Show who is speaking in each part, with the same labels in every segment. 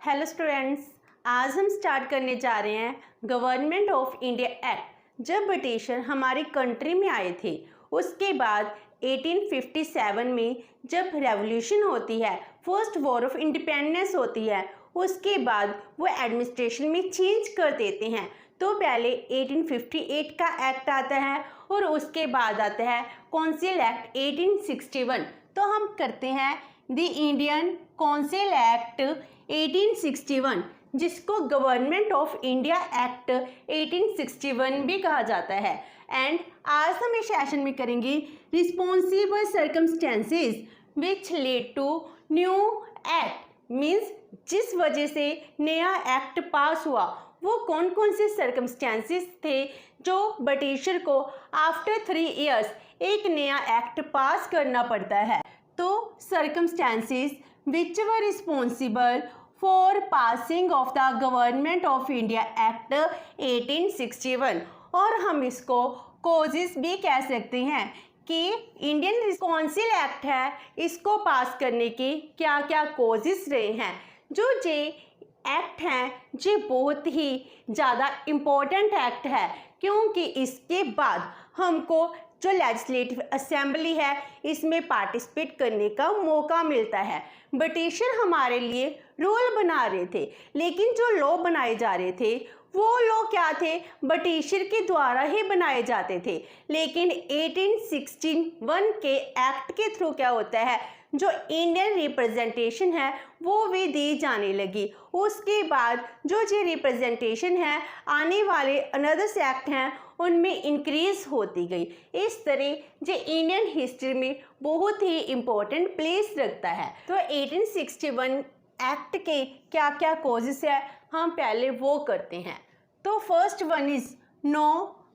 Speaker 1: Hello students, आज हम start करने जा रहे हैं गवर्नमेंट ऑफ इंडिया एक्ट। जब ब्रिटिशर हमारी कंट्री में आए थे उसके बाद 1857 में जब रेवोल्यूशन होती है, फर्स्ट वॉर ऑफ इंडिपेंडेंस होती है, उसके बाद वो एडमिनिस्ट्रेशन में चेंज कर देते हैं। तो पहले 1858 का एक्ट आता है और उसके बाद आता है काउंसिल एक्ट 1861। तो हम करते हैं द इंडियन काउंसिल एक्ट 1861, जिसको गवर्नमेंट ऑफ इंडिया एक्ट 1861 भी कहा जाता है। एंड आज हम इस सेशन में करेंगे responsible circumstances which led to new act, means जिस वजह से नया एक्ट पास हुआ वो कौन कौन से सर्कमस्टेंसेस थे जो ब्रिटिशर को आफ्टर 3 इयर्स एक नया एक्ट पास करना पड़ता है। तो circumstances which were responsible for passing of the government of India act 1861, और हम इसको कॉजेस भी कह सकते हैं कि इंडियन काउंसिल एक्ट है, इसको पास करने के क्या क्या कॉजेस रहे हैं। जो जे एक्ट हैं ये बहुत ही ज़्यादा इम्पोर्टेंट एक्ट है, क्योंकि इसके बाद हमको जो लेजिस्लेटिव असेंबली है इसमें पार्टिसिपेट करने का मौका मिलता है। ब्रिटिशर हमारे लिए रूल बना रहे थे, लेकिन जो लॉ बनाए जा रहे थे वो लॉ क्या थे, ब्रिटिशर के द्वारा ही बनाए जाते थे। लेकिन 1861 के एक्ट के थ्रू क्या होता है, जो इंडियन रिप्रेजेंटेशन है वो भी दी जाने लगी। उसके बाद जो रिप्रेजेंटेशन है आने वाले अनदर्स एक्ट हैं उनमें इंक्रीज होती गई। इस तरह जो इंडियन हिस्ट्री में बहुत ही इम्पोर्टेंट प्लेस रखता है। तो 1861 एक्ट के क्या क्या कॉजेस है हम पहले वो करते हैं। तो first one is no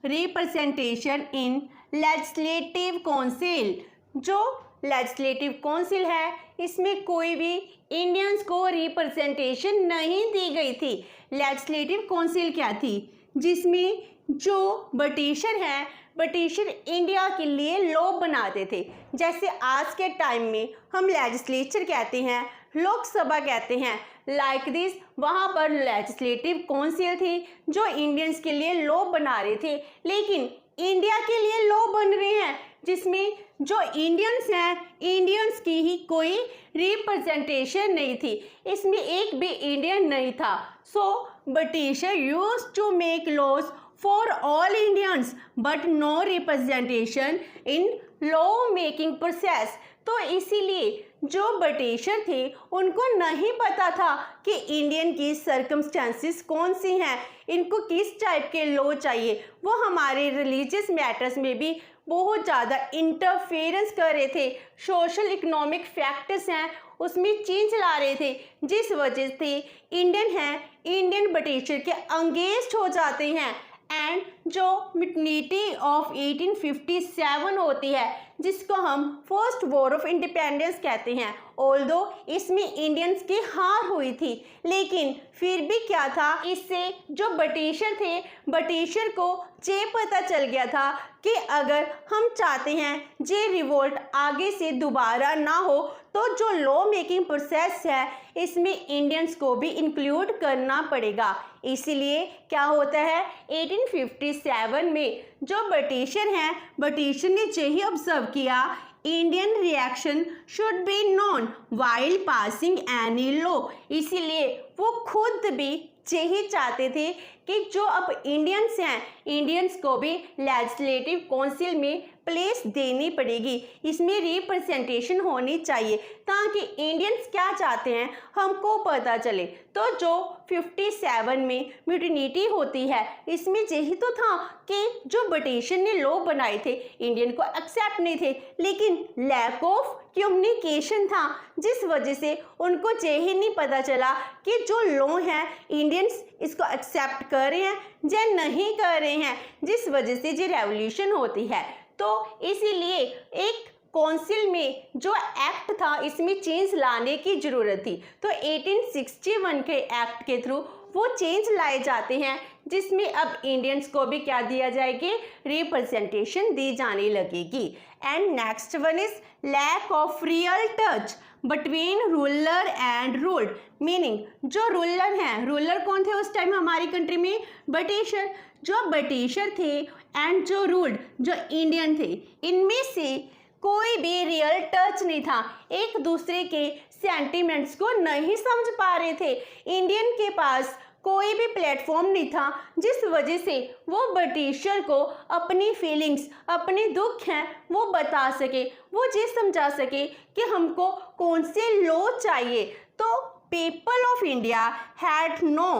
Speaker 1: representation in legislative council. जो लेजिस्लेटिव काउंसिल है इसमें कोई भी इंडियंस को रिप्रेजेंटेशन नहीं दी गई थी। लेजिस्लेटिव काउंसिल क्या थी, जिसमें जो ब्रिटिशर हैं, ब्रिटिशर इंडिया के लिए लॉ बनाते थे। जैसे आज के टाइम में हम लेजिस्लेचर कहते हैं, लोकसभा कहते हैं, लाइक दिस वहाँ पर लेजिस्लेटिव काउंसिल थी जो इंडियंस के लिए लॉ बना रहे थे। लेकिन इंडिया के लिए लॉ बन रहे हैं जिसमें जो इंडियंस हैं, इंडियंस की ही कोई रिप्रेजेंटेशन नहीं थी, इसमें एक भी इंडियन नहीं था। So Britisher used to make laws for all Indians but no representation in law making process. तो इसीलिए जो ब्रिटिशर थे उनको नहीं पता था कि इंडियन की सर्कमस्टेंसेस कौन सी हैं, इनको किस टाइप के लॉ चाहिए। वो हमारे रिलीजियस मैटर्स में भी बहुत ज़्यादा इंटरफेरेंस कर रहे थे, सोशल इकोनॉमिक फैक्टर्स हैं उसमें चेंज ला रहे थे, जिस वजह से इंडियन ब्रिटिशर के अंगेंस्ट हो जाते हैं। एंड जो म्यूटिनी ऑफ 1857 होती है जिसको हम फर्स्ट वॉर ऑफ इंडिपेंडेंस कहते हैं, ऑल्दो इसमें इंडियंस की हार हुई थी, लेकिन फिर भी क्या था, इससे जो ब्रिटिशर थे ब्रिटिशर को ये पता चल गया था कि अगर हम चाहते हैं ये रिवोल्ट आगे से दोबारा ना हो तो जो लॉ मेकिंग प्रोसेस है इसमें इंडियंस को भी इंक्लूड करना पड़ेगा। इसीलिए क्या होता है 1857 में जो ब्रिटिशर हैं, ब्रिटिशर ने यही ऑब्जर्व किया, Indian reaction should be known while passing any law. इसीलिए वो खुद भी यही चाहते थे कि जो अब इंडियंस हैं, इंडियंस को भी लेजिस्लेटिव काउंसिल में प्लेस देनी पड़ेगी, इसमें रिप्रेजेंटेशन होनी चाहिए ताकि इंडियंस क्या चाहते हैं हमको पता चले। तो जो 57 में म्यूटिनी होती है इसमें यही तो था कि जो ब्रिटिशर ने लॉ बनाए थे इंडियन को एक्सेप्ट नहीं थे, लेकिन लैक ऑफ कम्युनिकेशन था जिस वजह से उनको यही नहीं पता चला कि जो लॉ है इंडियंस इसको एक्सेप्ट कर रहे हैं या नहीं कर रहे हैं, जिस वजह से ये रेवोल्यूशन होती है। तो इसीलिए एक काउंसिल में जो एक्ट था इसमें चेंज लाने की ज़रूरत थी। तो 1861 के एक्ट के थ्रू वो चेंज लाए जाते हैं जिसमें अब इंडियंस को भी क्या दिया जाएगी, रिप्रेजेंटेशन दी जाने लगेगी। And next one is lack of real touch between ruler and ruled, meaning जो रूलर हैं, रूलर कौन थे उस टाइम हमारी कंट्री में? ब्रिटिशर। जो ब्रिटिशर थे एंड जो रूल्ड, जो इंडियन थे, इनमें से कोई भी रियल टच नहीं था, एक दूसरे के सेंटिमेंट्स को नहीं समझ पा रहे थे। इंडियन के पास कोई भी प्लेटफॉर्म नहीं था जिस वजह से वो ब्रिटिशर को अपनी फीलिंग्स, अपने दुख हैं वो बता सके, वो ये समझा सके कि हमको कौन से लॉ चाहिए। तो people of India had no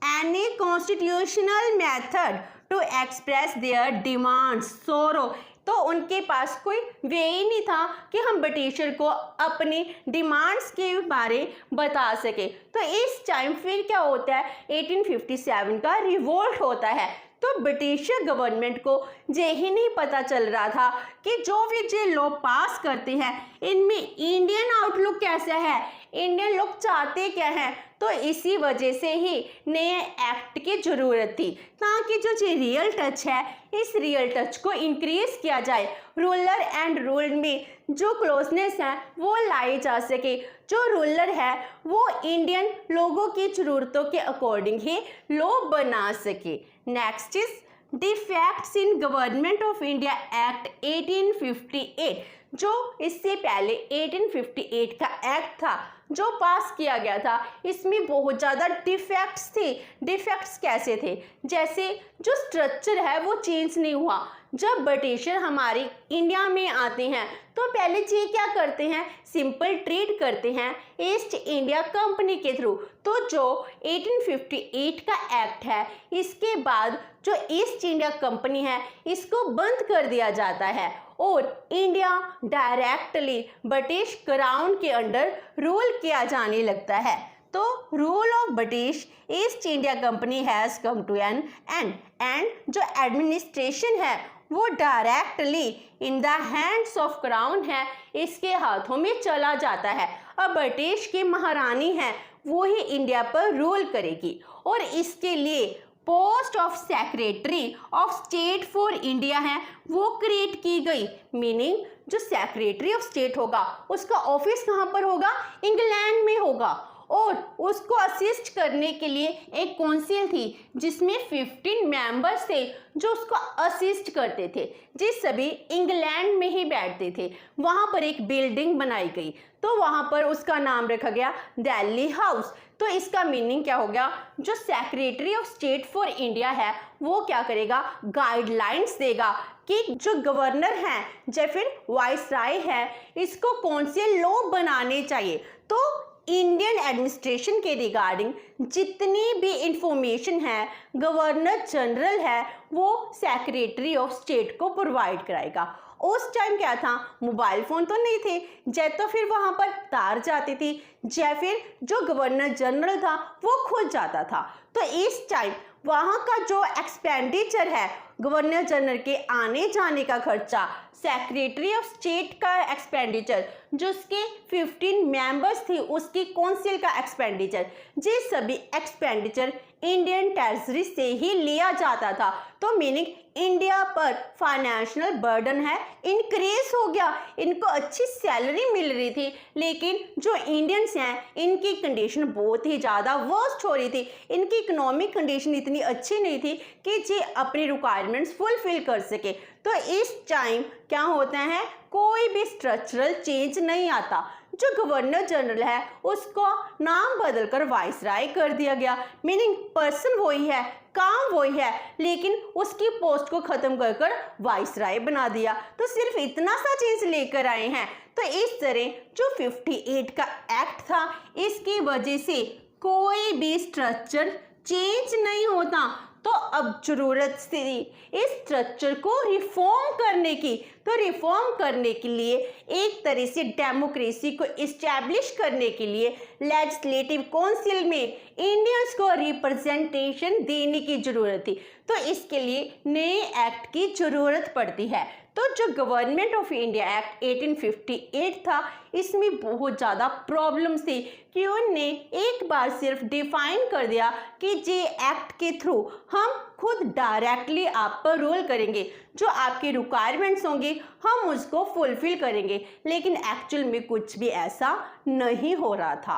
Speaker 1: any constitutional method to express their demands sorrow, तो उनके पास कोई वे ही नहीं था कि हम ब्रिटिशर को अपनी डिमांड्स के बारे बता सके। तो इस टाइम फिर क्या होता है, 1857 का रिवोल्ट होता है। तो ब्रिटिशर गवर्नमेंट को ये ही नहीं पता चल रहा था कि जो भी ये लॉ पास करते हैं इनमें इंडियन आउटलुक कैसा है, इंडियन लोग चाहते क्या हैं। तो इसी वजह से ही नए एक्ट की ज़रूरत थी ताकि जो ये रियल टच है इस रियल टच को इंक्रीज किया जाए, रूलर एंड रूल्ड में जो क्लोजनेस है वो लाई जा सके। जो रूलर है वो इंडियन लोगों की ज़रूरतों के अकॉर्डिंग ही लॉ बना सके। Next is defects in government of India act 1858, जो इससे पहले 1858 का एक्ट था जो पास किया गया था, इसमें बहुत ज़्यादा डिफेक्ट्स थे। डिफेक्ट्स कैसे थे, जैसे जो स्ट्रक्चर है वो चेंज नहीं हुआ। जब ब्रिटिशर हमारे इंडिया में आते हैं तो पहले ये क्या करते हैं, सिंपल ट्रेड करते हैं ईस्ट इंडिया कंपनी के थ्रू। तो जो 1858 का एक्ट है इसके बाद जो ईस्ट इंडिया कंपनी है इसको बंद कर दिया जाता है और इंडिया डायरेक्टली ब्रिटिश क्राउन के अंडर रूल किया जाने लगता है। तो rule of British East India company has come to an end, and जो एडमिनिस्ट्रेशन है वो directly in the hands of crown है, इसके हाथों में चला जाता है। अब ब्रिटिश की महारानी है वो ही इंडिया पर रूल करेगी और इसके लिए post of secretary of state for India है वो क्रिएट की गई। मीनिंग जो सेक्रेटरी ऑफ स्टेट होगा उसका ऑफिस कहाँ पर होगा, इंग्लैंड में होगा और उसको असिस्ट करने के लिए एक काउंसिल थी जिसमें 15 मेंबर्स थे जो उसको असिस्ट करते थे, जिस सभी इंग्लैंड में ही बैठते थे। वहाँ पर एक बिल्डिंग बनाई गई तो वहाँ पर उसका नाम रखा गया दिल्ली हाउस। तो इसका मीनिंग क्या हो गया, जो secretary of state for India है वो क्या करेगा, गाइडलाइंस देगा कि जो गवर्नर हैं या फिर वाइसराय है इसको कौन से लॉ बनाने चाहिए। तो इंडियन एडमिनिस्ट्रेशन के रिगार्डिंग जितनी भी इंफॉर्मेशन है गवर्नर जनरल है वो सेक्रेटरी ऑफ स्टेट को प्रोवाइड कराएगा। उस टाइम क्या था, मोबाइल फ़ोन तो नहीं थे, या तो फिर वहाँ पर तार जाती थी या फिर जो गवर्नर जनरल था वो खुद जाता था। तो इस टाइम वहाँ का जो एक्सपेंडिचर है गवर्नर जनरल के आने जाने का खर्चा, सेक्रेटरी ऑफ स्टेट का एक्सपेंडिचर, जो उसके 15 मेंबर्स थी उसकी काउंसिल का एक्सपेंडिचर, ये सभी एक्सपेंडिचर इंडियन टेरिटरी से ही लिया जाता था। तो मीनिंग इंडिया पर फाइनेंशियल बर्डन है इंक्रीज हो गया। इनको अच्छी सैलरी मिल रही थी लेकिन जो इंडियंस हैं इनकी कंडीशन बहुत ही ज़्यादा वर्स्ट हो रही थी। इनकी इकोनॉमिक कंडीशन इतनी अच्छी नहीं थी कि ये अपनी रिक्वायरमेंट्स फुलफिल कर सके। तो इस टाइम क्या होता है, कोई भी स्ट्रक्चरल चेंज नहीं आता। जो गवर्नर जनरल है उसको नाम बदलकर वाइसराय कर दिया गया। मीनिंग पर्सन वही है, काम वही है, लेकिन उसकी पोस्ट को खत्म कर कर वाइसराय बना दिया। तो सिर्फ इतना सा चेंज लेकर आए हैं। तो इस तरह जो 58 का एक्ट था इसकी वजह से कोई भी स्ट्रक्चर चेंज नहीं होता। तो अब जरूरत थी इस स्ट्रक्चर को रिफॉर्म करने की। तो रिफॉर्म करने के लिए एक तरह से डेमोक्रेसी को इस्टेब्लिश करने के लिए लेजिस्लेटिव काउंसिल में इंडियंस को रिप्रेजेंटेशन देने की जरूरत थी। तो इसके लिए नए एक्ट की जरूरत पड़ती है। तो जो गवर्नमेंट ऑफ इंडिया एक्ट 1858 था, इसमें बहुत ज़्यादा प्रॉब्लम्स थी कि उनने एक बार सिर्फ डिफाइन कर दिया कि जे एक्ट के थ्रू हम खुद डायरेक्टली आप पर रूल करेंगे, जो आपके रिक्वायरमेंट्स होंगे हम उसको फुलफिल करेंगे, लेकिन एक्चुअल में कुछ भी ऐसा नहीं हो रहा था।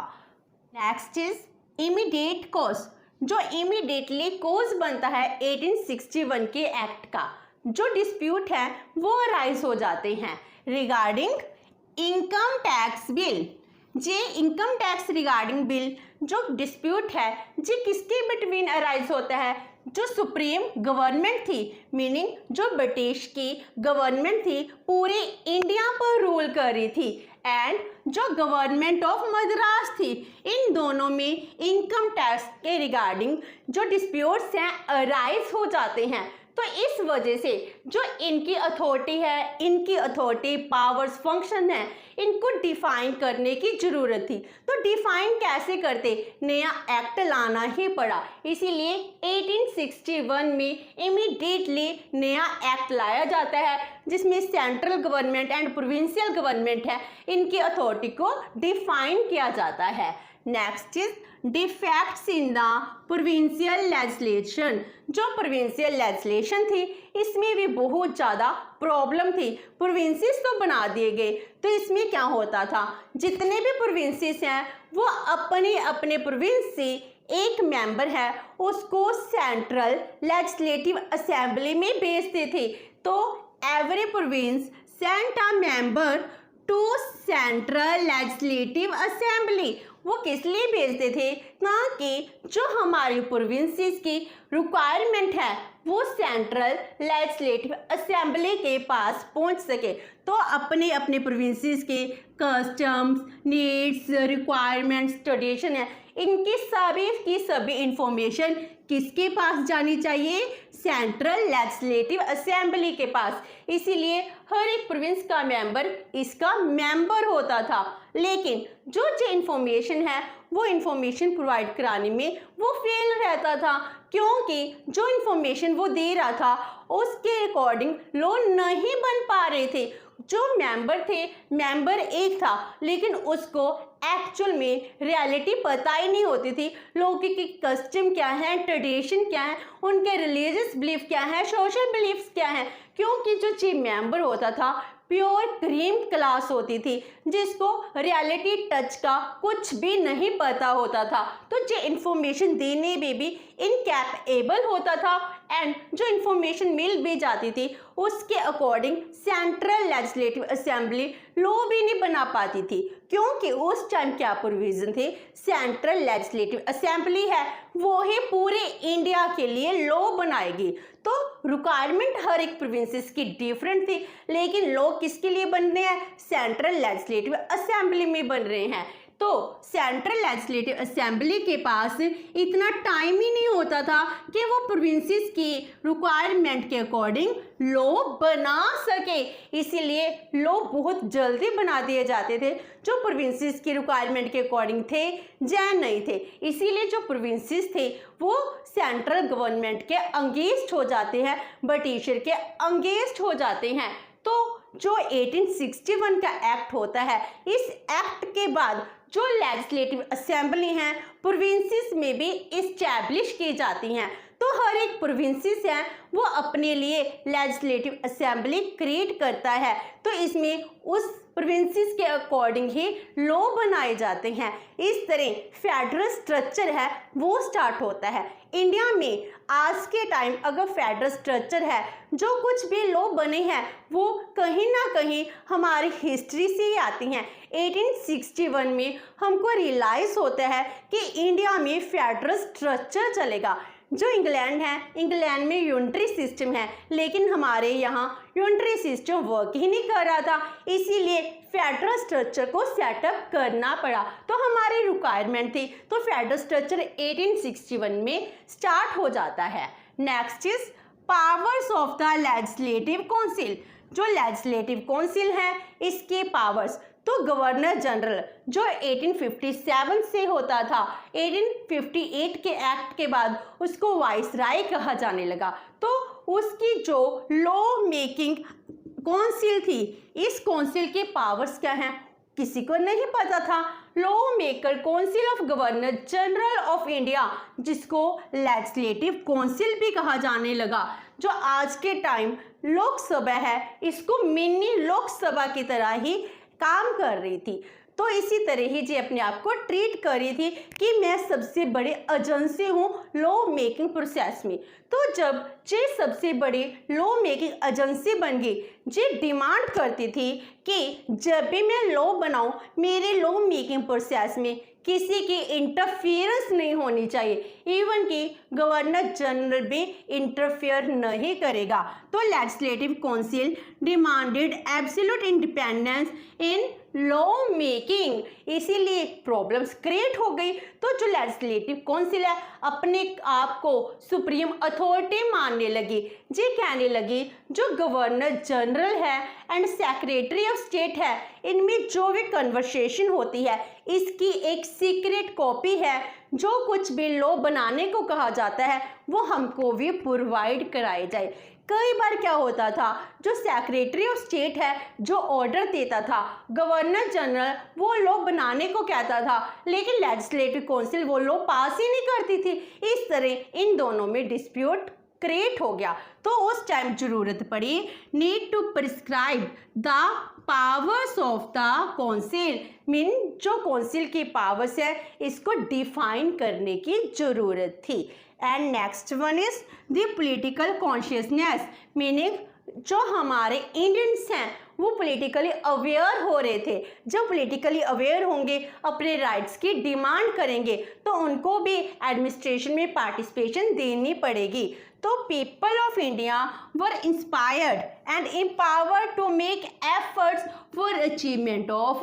Speaker 1: Next is immediate cause. जो इमीडिएटली कॉज बनता है 1861 के एक्ट का, जो डिस्प्यूट है वो अराइज हो जाते हैं रिगार्डिंग इनकम टैक्स बिल। जे इनकम टैक्स रिगार्डिंग बिल जो डिस्प्यूट है जे किसके बिटवीन अराइज होता है, जो सुप्रीम गवर्नमेंट थी, मीनिंग जो ब्रिटिश की गवर्नमेंट थी पूरे इंडिया पर रूल कर रही थी, एंड जो गवर्नमेंट ऑफ मद्रास थी, इन दोनों में इनकम टैक्स के रिगार्डिंग जो डिस्प्यूट्स हैं अराइज हो जाते हैं। तो इस वजह से जो इनकी अथॉरिटी है, इनकी अथॉरिटी पावर्स फंक्शन है, इनको डिफाइन करने की ज़रूरत थी। तो डिफाइन कैसे करते, नया एक्ट लाना ही पड़ा, इसीलिए 1861 में इमीडिएटली नया एक्ट लाया जाता है जिसमें central government and provincial government है, इनकी अथॉरिटी को डिफाइन किया जाता है। Next is defects in the provincial legislation. जो प्रोविंशियल लेजिस्लेशन थी इसमें भी बहुत ज़्यादा प्रॉब्लम थी। प्रोविंसेस तो बना दिए गए, तो इसमें क्या होता था, जितने भी प्रोविंसेस हैं वो अपने अपने प्रोविंस से एक मेंबर है उसको सेंट्रल लेजिस्लेटिव असेंबली में भेजते थे। तो every province sent a member to central legislative assembly. वो किस लिए भेजते थे, ताकि जो हमारी प्रोविंसेस की रिक्वायरमेंट है वो सेंट्रल लेजिस्लेटिव असेंबली के पास पहुंच सके। तो अपने अपने प्रोविंसेस के कस्टम्स, नीड्स, रिक्वायरमेंट्स, ट्रेडिशन है, इनकी सभी की सभी इंफॉर्मेशन किसके पास जानी चाहिए, सेंट्रल लेजिस्लेटिव असेंबली के पास। इसीलिए हर एक प्रोविंस का मेंबर इसका मेंबर होता था, लेकिन जो इंफॉर्मेशन है वो इंफॉर्मेशन प्रोवाइड कराने में वो फेल रहता था, क्योंकि जो इंफॉर्मेशन वो दे रहा था उसके अकॉर्डिंग लोग नहीं बन पा रहे थे। जो मेंबर थे, मेंबर एक था, लेकिन उसको एक्चुअल में रियलिटी पता ही नहीं होती थी, लोगों की कस्टम क्या है, ट्रेडिशन क्या है, उनके रिलीजियस बिलीफ क्या है, सोशल बिलीफ्स क्या है, क्योंकि जो चीफ मेंबर होता था प्योर क्रीम क्लास होती थी जिसको रियलिटी टच का कुछ भी नहीं पता होता था। तो जो इन्फॉर्मेशन देने में भी इनकैपेबल होता था, एंड जो इन्फॉर्मेशन मिल भी जाती थी उसके according central legislative assembly law भी नहीं बना पाती थी, क्योंकि उस टाइम क्या प्रोविजन थे, सेंट्रल लेजिस्लेटिव असेंबली है वो ही पूरे इंडिया के लिए लॉ बनाएगी। तो रिक्वायरमेंट हर एक प्रोविंसेस की डिफरेंट थी, लेकिन लॉ किसके लिए बन रहे हैं, सेंट्रल लेजिस्लेटिव असेंबली में बन रहे हैं। तो सेंट्रल लेजिस्लेटिव असेंबली के पास इतना टाइम ही नहीं होता था कि वो प्रोविंसेस की रिक्वायरमेंट के अकॉर्डिंग लॉ बना सके, इसीलिए लॉ बहुत जल्दी बना दिए जाते थे जो प्रोविंसेस की रिक्वायरमेंट के अकॉर्डिंग थे या नहीं थे। इसीलिए जो प्रोविंसेस थे वो सेंट्रल गवर्नमेंट के अंगेंस्ट हो जाते हैं, ब्रिटिशर के अंगेंस्ट हो जाते हैं। तो जो 1861 का एक्ट होता है, इस एक्ट के बाद जो लेजिस्लेटिव असेंबली हैं प्रोविंसेस में भी इस्टेब्लिश की जाती हैं। तो हर एक प्रोविंसेस है वो अपने लिए लेजिस्लेटिव असेंबली क्रिएट करता है, तो इसमें उस प्रोविंसेस के अकॉर्डिंग ही लॉ बनाए जाते हैं। इस तरह फेडरल स्ट्रक्चर है वो स्टार्ट होता है इंडिया में। आज के टाइम अगर फेडरल स्ट्रक्चर है, जो कुछ भी लॉ बने हैं वो कहीं ना कहीं हमारी हिस्ट्री से ही आती हैं। 1861 में हमको रियलाइज होता है कि इंडिया में फेडरल स्ट्रक्चर चलेगा। जो इंग्लैंड है, इंग्लैंड में यूनिटरी सिस्टम है, लेकिन हमारे यहाँ यूनिटरी सिस्टम वर्क ही नहीं कर रहा था, इसीलिए फेडरल स्ट्रक्चर को सेटअप करना पड़ा। तो हमारी रिक्वायरमेंट थी, तो फेडरल स्ट्रक्चर 1861 में स्टार्ट हो जाता है। Next is powers of the legislative council. जो लेजिस्लेटिव काउंसिल है इसके पावर्स, तो गवर्नर जनरल जो 1857 से होता था, 1858 के एक्ट के बाद उसको वाइसराय कहा जाने लगा। तो उसकी जो लॉ मेकिंग काउंसिल थी, इस काउंसिल के पावर्स क्या हैं किसी को नहीं पता था। Law maker council of governor general of India, जिसको लेजिस्लेटिव काउंसिल भी कहा जाने लगा, जो आज के टाइम लोकसभा है, इसको मिनी लोकसभा की तरह ही काम कर रही थी। तो इसी तरह ही जी अपने आप को ट्रीट कर रही थी कि मैं सबसे बड़े एजेंसी हूँ लॉ मेकिंग प्रोसेस में। तो जब जे सबसे बड़ी लॉ मेकिंग एजेंसी बन गई, जे डिमांड करती थी कि जब भी मैं लॉ बनाऊं मेरे लॉ मेकिंग प्रोसेस में किसी की इंटरफियरेंस नहीं होनी चाहिए, इवन कि गवर्नर जनरल भी इंटरफेयर नहीं करेगा। तो legislative council demanded absolute independence in law making, इसीलिए प्रॉब्लम्स क्रिएट हो गई। तो जो लेजिस्लेटिव काउंसिल है अपने आप को सुप्रीम अथॉरिटी मानने लगी, जी कहने लगी जो गवर्नर जनरल है एंड सेक्रेटरी ऑफ स्टेट है, इनमें जो भी कन्वर्सेशन होती है इसकी एक सीक्रेट कॉपी है, जो कुछ भी लॉ बनाने को कहा जाता है वो हमको भी प्रोवाइड कराए जाए। कई बार क्या होता था, जो सेक्रेटरी ऑफ स्टेट है जो ऑर्डर देता था, गवर्नर जनरल वो लॉ बनाने को कहता था, लेकिन लेजिस्लेटिव काउंसिल वो लॉ पास ही नहीं करती थी। इस तरह इन दोनों में डिस्प्यूट क्रिएट हो गया। तो उस टाइम जरूरत पड़ी need to prescribe the powers of the council, mean जो काउंसिल की पावर्स है इसको डिफाइन करने की जरूरत थी। And next one is the political consciousness, meaning जो हमारे इंडियंस हैं वो पॉलिटिकली अवेयर हो रहे थे। जब पॉलिटिकली अवेयर होंगे, अपने राइट्स की डिमांड करेंगे, तो उनको भी एडमिनिस्ट्रेशन में पार्टिसिपेशन देनी पड़ेगी। तो people of India were inspired and empowered to make efforts for achievement of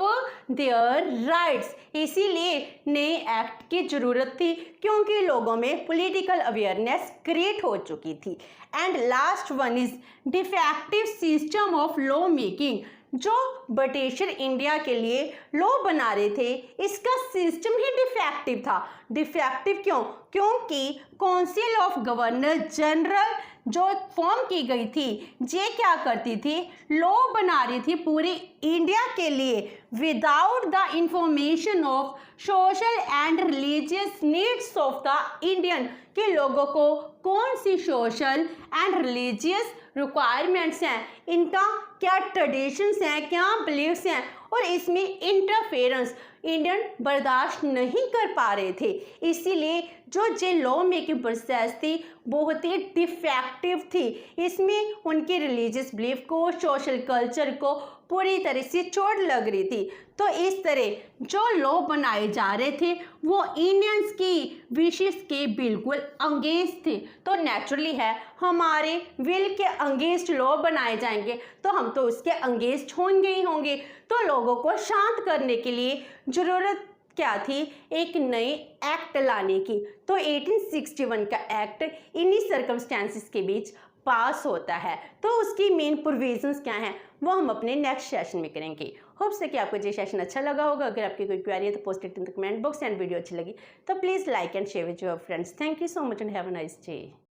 Speaker 1: their rights, इसीलिए नए एक्ट की जरूरत थी क्योंकि लोगों में पॉलिटिकल अवेयरनेस क्रिएट हो चुकी थी। And last one is defective system of law making, जो ब्रिटिशर इंडिया के लिए लॉ बना रहे थे इसका सिस्टम ही डिफेक्टिव था। डिफेक्टिव क्यों? क्योंकि काउंसिल ऑफ गवर्नर जनरल जो फॉर्म की गई थी ये क्या करती थी, लॉ बना रही थी पूरी इंडिया के लिए without the information of social and religious needs of the Indian, के लोगों को कौन सी सोशल एंड रिलीजियस रिक्वायरमेंट्स हैं, इनका क्या ट्रेडिशंस हैं, क्या बिलीव्स हैं, और इसमें इंटरफेरेंस इंडियन बर्दाश्त नहीं कर पा रहे थे। इसीलिए जो जे लॉ मेकिंग प्रोसेस थी बहुत ही डिफेक्टिव थी, इसमें उनके रिलीजियस बिलीफ को, सोशल कल्चर को पूरी तरह से चोट लग रही थी। तो इस तरह जो लॉ बनाए जा रहे थे वो इंडियंस की विशेस के बिल्कुल अगेंस्ट थे। तो नेचुरली है हमारे विल के अगेंस्ट लॉ बनाए जाएंगे तो हम तो उसके अगेंस्ट होंगे ही होंगे। तो लोगों को शांत करने के लिए ज़रूरत क्या थी, एक नई एक्ट लाने की। तो 1861 का एक्ट इन्हीं सर्कमस्टेंसेस के बीच पास होता है। तो उसकी मेन प्रोविजंस क्या हैं वो हम अपने नेक्स्ट सेशन में करेंगे। होप से कि आपको ये सेशन अच्छा लगा होगा। अगर आपकी कोई क्वेरी है तो post it in the comment box, and video अच्छी लगी तो please like and share with your friends. Thank you so much and have a nice day.